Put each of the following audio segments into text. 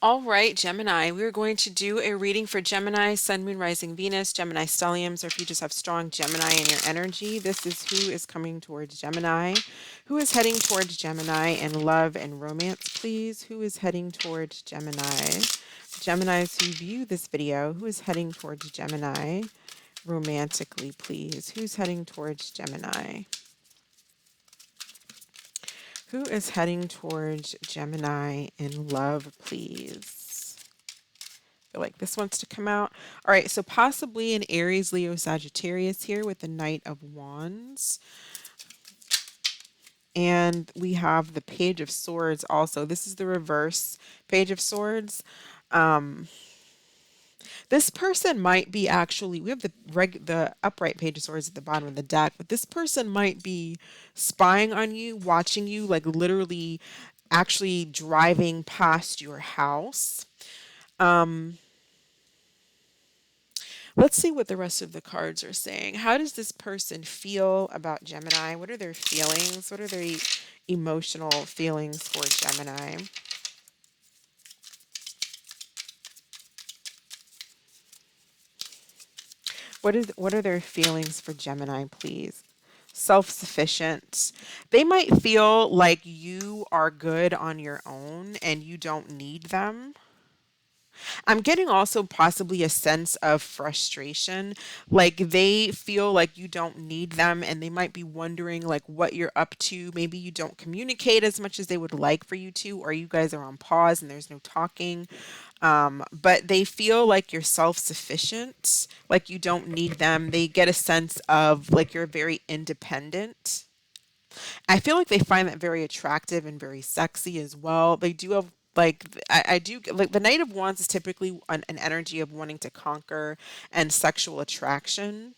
All right, Gemini, we're going to do a reading for Gemini, Sun, Moon, Rising, Venus, Gemini stelliums, or if you just have strong Gemini in your energy, this is who is coming towards Gemini. Who is heading towards Gemini in love and romance, please? Who is heading towards Gemini? Geminis who view this video, who is heading towards Gemini romantically, please? Who's heading towards Gemini? Who is heading towards Gemini in love, please? I feel like this wants to come out. All right, so possibly an Aries, Leo, Sagittarius here with the Knight of Wands. And we have the Page of Swords also. This is the reverse Page of Swords. This person might be actually, we have the upright Page of Swords at the bottom of the deck, but this person might be spying on you, watching you, like literally actually driving past your house. Let's see what the rest of the cards are saying. How does this person feel about Gemini? What are their feelings? What are their emotional feelings for Gemini? What are their feelings for Gemini, please? Self-sufficient. They might feel like you are good on your own and you don't need them. I'm getting also possibly a sense of frustration. Like they feel like you don't need them and they might be wondering like what you're up to. Maybe you don't communicate as much as they would like for you to, or you guys are on pause and there's no talking. But they feel like you're self-sufficient, like you don't need them. They get a sense of like you're very independent. I feel like they find that very attractive and very sexy as well. They do have like I do like the Knight of Wands is typically an energy of wanting to conquer and sexual attraction.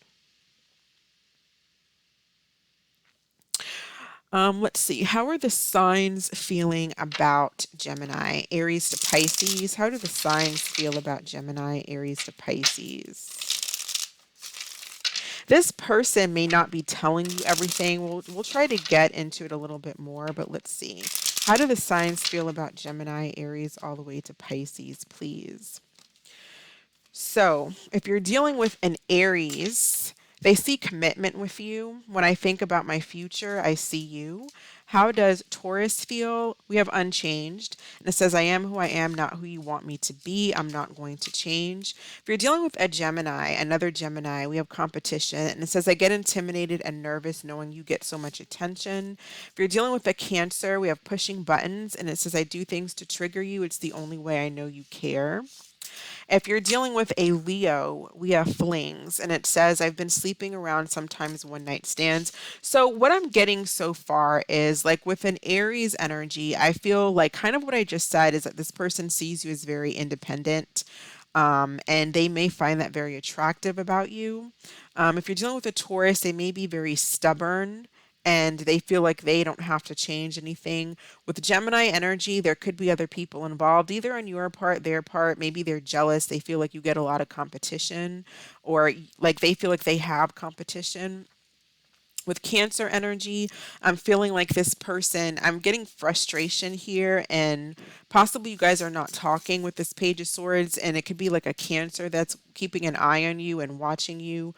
Let's see. How are the signs feeling about Gemini? Aries to Pisces. How do the signs feel about Gemini, Aries to Pisces? This person may not be telling you everything. We'll try to get into it a little bit more, but let's see. How do the signs feel about Gemini, Aries, all the way to Pisces, please? So, if you're dealing with an Aries, they see commitment with you. When I think about my future, I see you. How does Taurus feel? We have unchanged. And it says, I am who I am, not who you want me to be. I'm not going to change. If you're dealing with a Gemini, another Gemini, we have competition. And it says, I get intimidated and nervous knowing you get so much attention. If you're dealing with a Cancer, we have pushing buttons. And it says, I do things to trigger you. It's the only way I know you care. If you're dealing with a Leo, we have flings, and it says, I've been sleeping around, sometimes one night stands. So, what I'm getting so far is like with an Aries energy, I feel like kind of what I just said is that this person sees you as very independent. And they may find that very attractive about you. If you're dealing with a Taurus, they may be very stubborn and they feel like they don't have to change anything. With Gemini energy, there could be other people involved, either on your part, their part. Maybe they're jealous. They feel like you get a lot of competition, or like they feel like they have competition. With Cancer energy, I'm feeling like this person, I'm getting frustration here, and possibly you guys are not talking with this Page of Swords, and it could be like a Cancer that's keeping an eye on you and watching you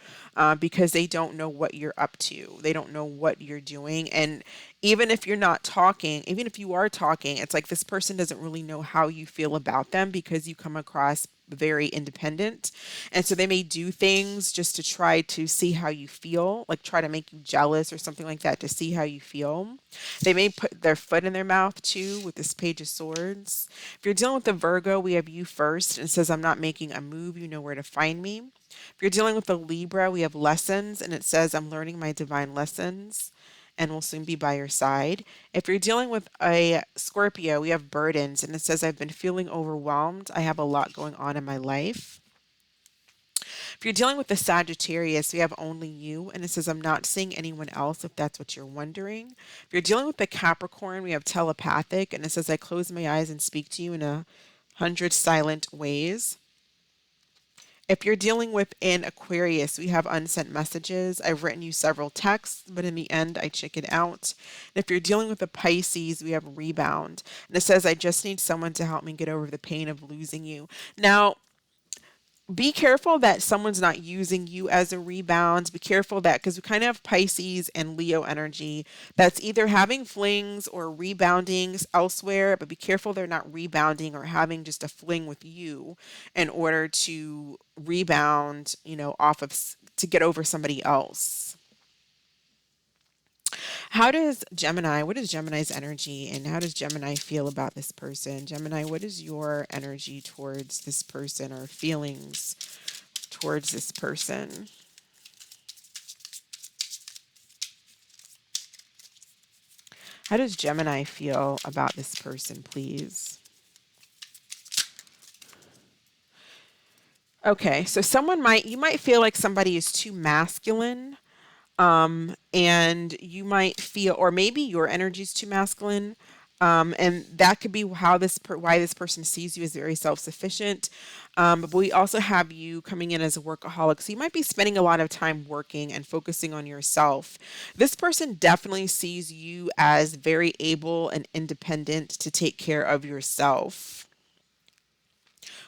because they don't know what you're up to. They don't know what you're doing. And even if you're not talking, even if you are talking, it's like this person doesn't really know how you feel about them because you come across very independent. And so they may do things just to try to see how you feel, like try to make you jealous or something like that to see how you feel. They may put their foot in their mouth too with this Page of Swords. If you're dealing with the Virgo, we have you first and it says, I'm not making a move. You know where to find me. If you're dealing with the Libra, we have lessons and it says, I'm learning my divine lessons and will soon be by your side. If you're dealing with a Scorpio, we have burdens, and it says, I've been feeling overwhelmed. I have a lot going on in my life. If you're dealing with the Sagittarius, we have only you, and it says, I'm not seeing anyone else, if that's what you're wondering. If you're dealing with the Capricorn, we have telepathic, and it says, I close my eyes and speak to you in 100 silent ways. If you're dealing with an Aquarius, we have unsent messages. I've written you several texts, but in the end, I check it out. And if you're dealing with a Pisces, we have rebound. And it says, I just need someone to help me get over the pain of losing you. Now, be careful that someone's not using you as a rebound. Be careful that because we kind of have Pisces and Leo energy that's either having flings or rebounding elsewhere, but be careful they're not rebounding or having just a fling with you in order to rebound, off of to get over somebody else. What is Gemini's energy and how does Gemini feel about this person? Gemini, what is your energy towards this person or feelings towards this person? How does Gemini feel about this person, please? Okay, so you might feel like somebody is too masculine. And you might feel, or maybe your energy is too masculine. And that could be why this person sees you as very self-sufficient. But we also have you coming in as a workaholic. So you might be spending a lot of time working and focusing on yourself. This person definitely sees you as very able and independent to take care of yourself.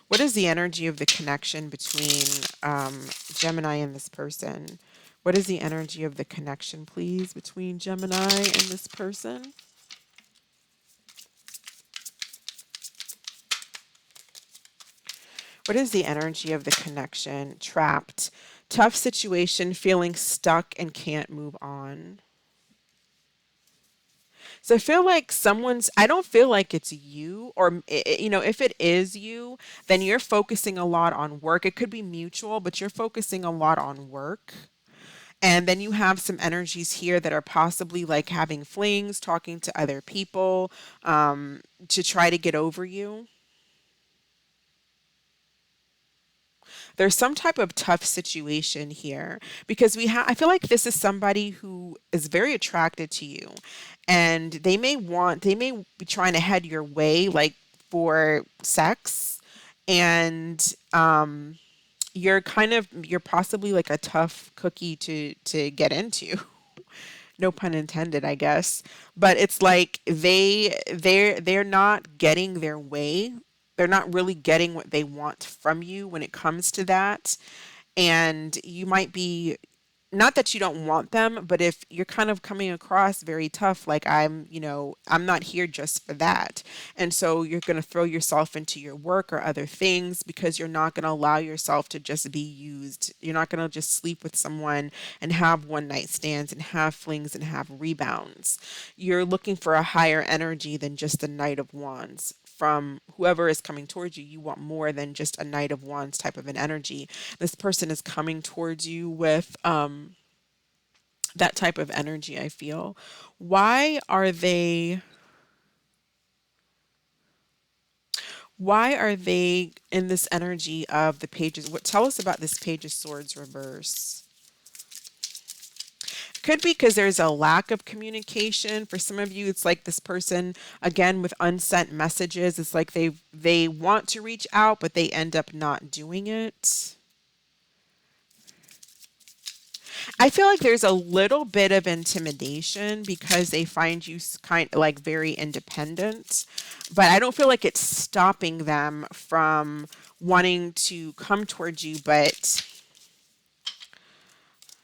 What is the energy of the connection between Gemini and this person? What is the energy of the connection, please, between Gemini and this person? What is the energy of the connection? Trapped. Tough situation, feeling stuck and can't move on. So I feel like I don't feel like it's you, or, if it is you, then you're focusing a lot on work. It could be mutual, but you're focusing a lot on work. And then you have some energies here that are possibly like having flings, talking to other people to try to get over you. There's some type of tough situation here because I feel like this is somebody who is very attracted to you and they may be trying to head your way like for sex and you're possibly like a tough cookie to get into. No pun intended, I guess. But it's like they're not getting their way. They're not really getting what they want from you when it comes to that. And you might be, not that you don't want them, but if you're kind of coming across very tough, like I'm not here just for that. And so you're going to throw yourself into your work or other things because you're not going to allow yourself to just be used. You're not going to just sleep with someone and have one night stands and have flings and have rebounds. You're looking for a higher energy than just the Knight of Wands. From whoever is coming towards you, you want more than just a Knight of Wands type of an energy. This person is coming towards you with that type of energy, I feel. Why are they why are they in this energy of the pages? What tell us about this Page of Swords reverse? Could be because there's a lack of communication. For some of you, it's like this person, again, with unsent messages. It's like they want to reach out, but they end up not doing it. I feel like there's a little bit of intimidation because they find you kind of like very independent, but I don't feel like it's stopping them from wanting to come towards you. But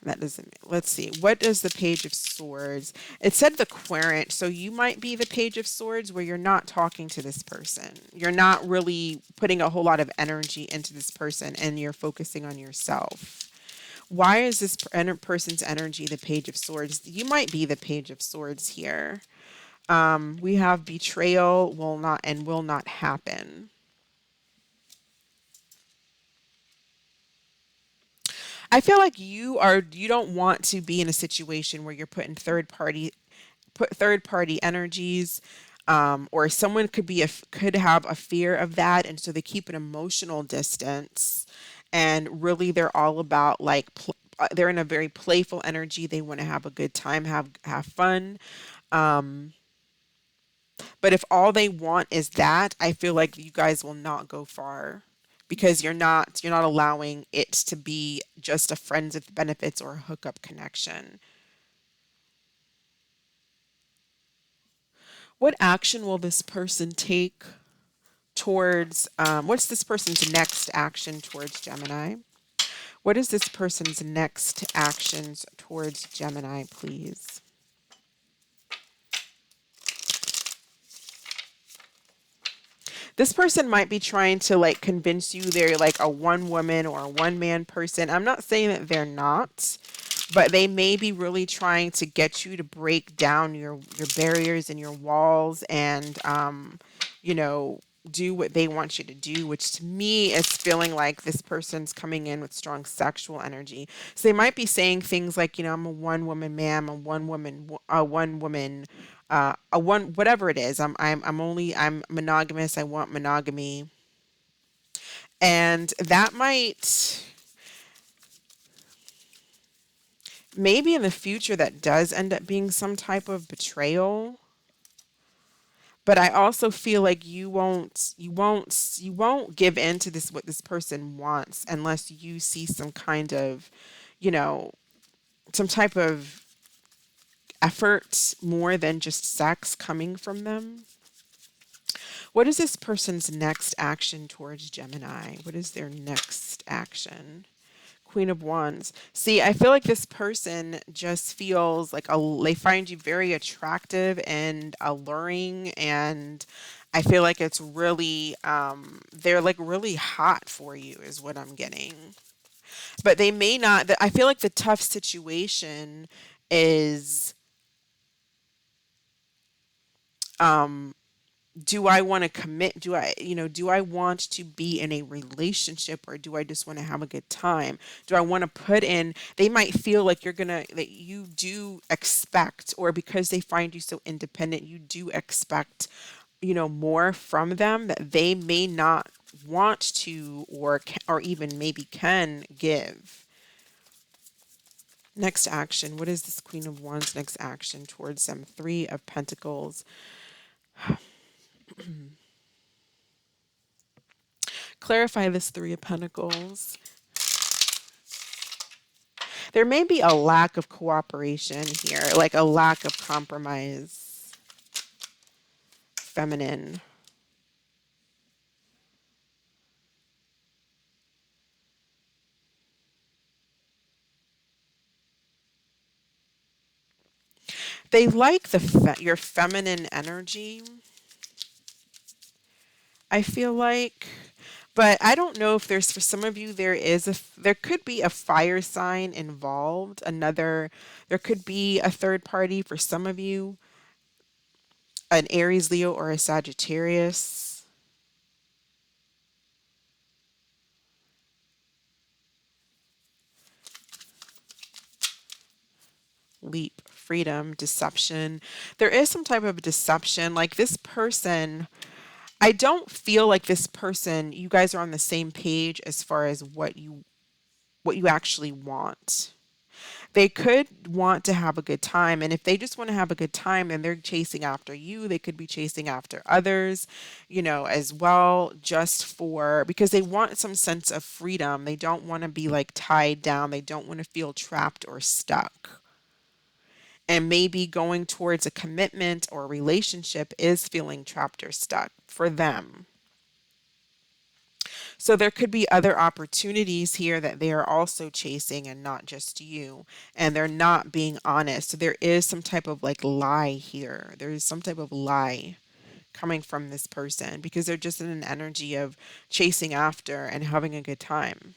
that doesn't, let's see. What does the Page of Swords? It said the Querent. So you might be the Page of Swords where you're not talking to this person. You're not really putting a whole lot of energy into this person and you're focusing on yourself. Why is this person's energy the Page of Swords? You might be the Page of Swords here. We have betrayal will not happen. I feel like you don't want to be in a situation where you're putting third party energies, or someone could have a fear of that, and so they keep an emotional distance. And really, they're all about like they're in a very playful energy. They want to have a good time, have fun. Um, but if all they want is that, I feel like you guys will not go far because you're not allowing it to be just a friends with benefits or a hookup connection. What action will this person take towards, what's this person's next action towards Gemini? What is this person's next actions towards Gemini, please? This person might be trying to like convince you they're like a one woman or a one man person. I'm not saying that they're not, but they may be really trying to get you to break down your barriers and your walls, and you know, do what they want you to do, which to me is feeling like this person's coming in with strong sexual energy. So they might be saying things like, you know, I'm a one woman man, I'm a one woman, a one, whatever it is. I'm monogamous. I want monogamy, and that might, maybe in the future that does end up being some type of betrayal. But I also feel like you won't give in to this, what this person wants, unless you see some kind of, you know, some type of effort more than just sex coming from them. What is this person's next action towards Gemini? What is their next action? Queen of Wands. See, I feel like this person just feels like they find you very attractive and alluring, and I feel like it's really, they're like really hot for you, is what I'm getting. But they may not. I feel like the tough situation is, um, do I want to commit? Do I want to be in a relationship, or do I just want to have a good time? Do I want to put in, they might feel like that you do expect, or because they find you so independent, you do expect, more from them that they may not want to, or even maybe can give. Next action. What is this Queen of Wands next action towards them? Three of Pentacles. Clarify this Three of Pentacles. There may be a lack of cooperation here, like a lack of compromise. Feminine. They like your feminine energy, I feel like. But I don't know if there's, for some of you, there could be a fire sign involved. There could be a third party for some of you, an Aries, Leo, or a Sagittarius. Leap, freedom, deception. There is some type of deception. Like this person, I don't feel like this person, you guys are on the same page as far as what you actually want. They could want to have a good time, and if they just want to have a good time and they're chasing after you, they could be chasing after others, as well, just for, because they want some sense of freedom. They don't want to be like tied down. They don't want to feel trapped or stuck. And maybe going towards a commitment or a relationship is feeling trapped or stuck for them. So there could be other opportunities here that they are also chasing, and not just you. And they're not being honest. So there is some type of like lie here. There is some type of lie coming from this person, because they're just in an energy of chasing after and having a good time.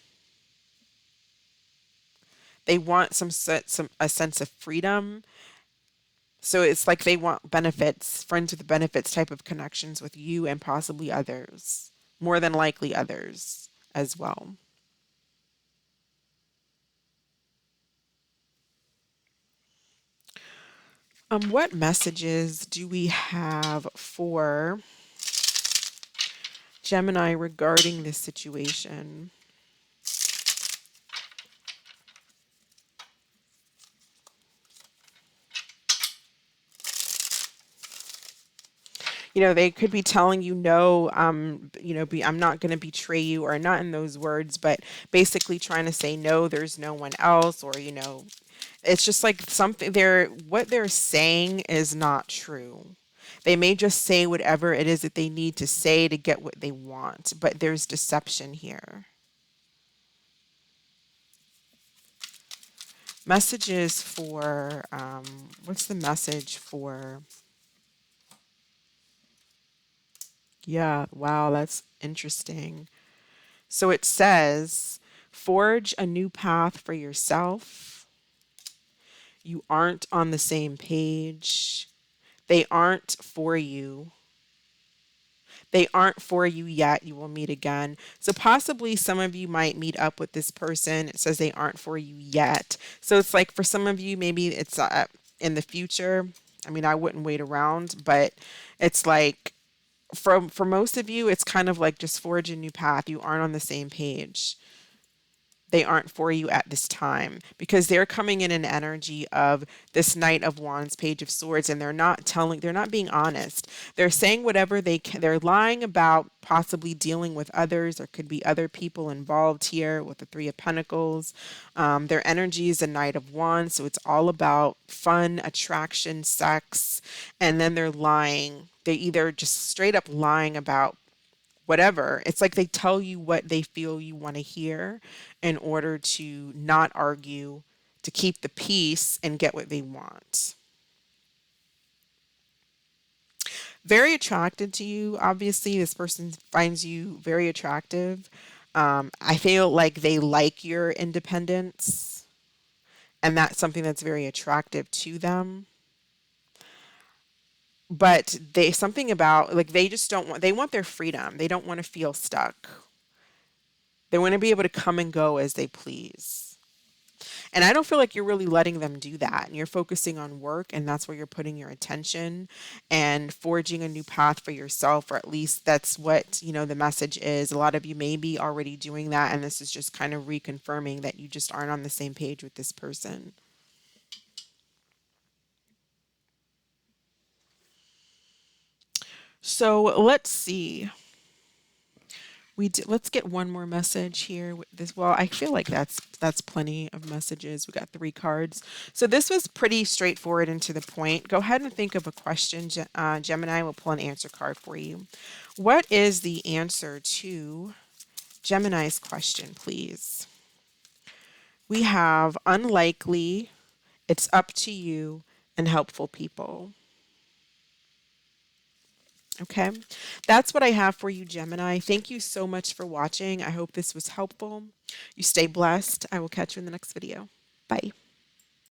They want a sense of freedom. So it's like they want benefits, friends with benefits type of connections with you, and possibly others, more than likely others as well. What messages do we have for Gemini regarding this situation? They could be telling you, no, I'm not going to betray you, or not in those words, but basically trying to say, no, there's no one else, or, it's just like something what they're saying is not true. They may just say whatever it is that they need to say to get what they want, but there's deception here. Messages for, what's the message for? Yeah, wow, that's interesting. So it says, forge a new path for yourself. You aren't on the same page. They aren't for you. They aren't for you yet. You will meet again. So possibly some of you might meet up with this person. It says they aren't for you yet. So it's like for some of you, maybe it's in the future. I mean, I wouldn't wait around, but it's like for most of you, it's kind of like just forge a new path. You aren't on the same page. They aren't for you at this time, because they're coming in an energy of this Knight of Wands, Page of Swords, and they're not being honest. They're saying whatever they can. They're lying about possibly dealing with others. There could be other people involved here with the Three of Pentacles. Their energy is a Knight of Wands, so it's all about fun, attraction, sex, and then they're lying. They either just straight up lying about whatever. It's like they tell you what they feel you want to hear in order to not argue, to keep the peace and get what they want. Very attracted to you. Obviously, this person finds you very attractive. I feel like they like your independence, and that's something that's very attractive to them. But they something about, like, they just don't want, they want their freedom. They don't want to feel stuck. They want to be able to come and go as they please. And I don't feel like you're really letting them do that. And you're focusing on work, and that's where you're putting your attention and forging a new path for yourself, or at least that's what, the message is. A lot of you may be already doing that, and this is just kind of reconfirming that you just aren't on the same page with this person. So let's see. Let's get one more message here with this. Well, I feel like that's plenty of messages. We got 3 cards. So this was pretty straightforward and to the point. Go ahead and think of a question. Gemini will pull an answer card for you. What is the answer to Gemini's question, please? We have unlikely, it's up to you, and helpful people. Okay, that's what I have for you, Gemini. Thank you so much for watching. I hope this was helpful. You stay blessed. I will catch you in the next video. Bye.